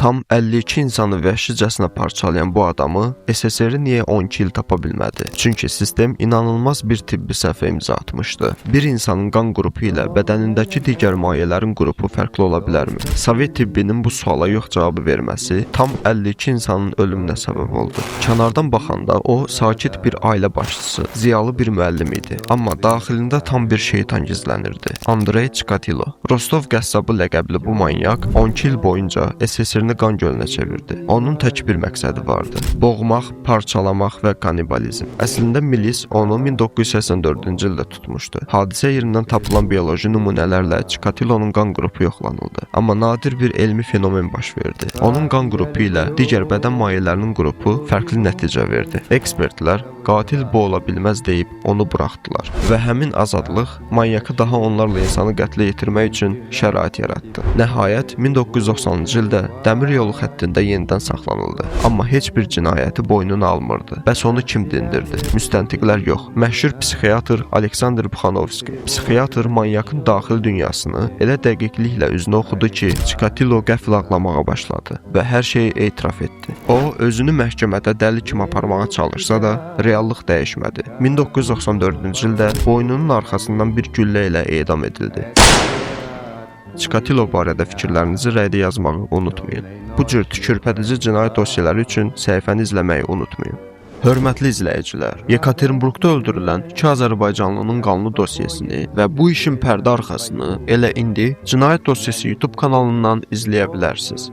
Tam 52 insanı vəhşicəsinə parçalayan bu adamı SSR niyə 12 il tapa bilmədi? Çünki sistem inanılmaz bir tibbi səhvə imza atmışdı. Bir insanın qan qrupu ilə bədənindəki digər mayələrin qrupu fərqli ola bilərmi? Sovet tibbinin bu suala yox cavabı verməsi tam 52 insanın ölümünə səbəb oldu. Kənardan baxanda o sakit bir ailə başçısı, ziyalı bir müəllim idi. Amma daxilində tam bir şeytan gizlənirdi. Andrey Chikatilo. Rostov qəssabı ləqəbli bu manyak 12 il boyunca SSR-ni qan gölünə çevirdi. Onun tək bir məqsədi vardı: boğmaq, parçalamaq və kannibalizm. Əslində milis onu 1984-cü ildə tutmuşdu. Hadisə yerindən tapılan bioloji nümunələrlə Chikatilonun qan qrupu yoxlanıldı. Amma nadir bir elmi fenomen baş verdi. Onun qan qrupu ilə digər bədən mayələrinin qrupu fərqli nəticə verdi. Ekspertlər qatil bu ola bilməz deyib onu buraxdılar və həmin azadlıq manyakı daha onlarla insanı qətlə yetirmək üçün şərait yaratdı. Nəhayət 1990-cı ildə dəmir yolu xəttində yenidən saxlanıldı. Amma heç bir cinayəti boynuna almırdı. Bəs onu kim dindirdi? Müstəntiqlər yox. Məşhur psixiatr Aleksandr Buxanovski. Psixiatr manyakın daxili dünyasını elə dəqiqliklə üzünə oxudu ki, Chikatilo qəfil ağlamağa başladı və hər şeyi etiraf etdi. O, özünü məhkəmədə dəli kimi aparmağa çalışsa da, reallıq dəyişmədi. 1994-cü ildə boynunun arxasından bir güllə ilə edam edildi. Chikatilo barədə fikirlərinizi rəydə yazmağı unutmayın. Bu cür tükürpədici cinayət dosyaları üçün səhifəni izləməyi unutmayın. Hörmətli izləyicilər, Yekaterinburqda öldürülən 2 Azərbaycanlının qanlı dosyasını və bu işin pərdə arxasını elə indi Cinayət Dosyası YouTube kanalından izləyə bilərsiniz.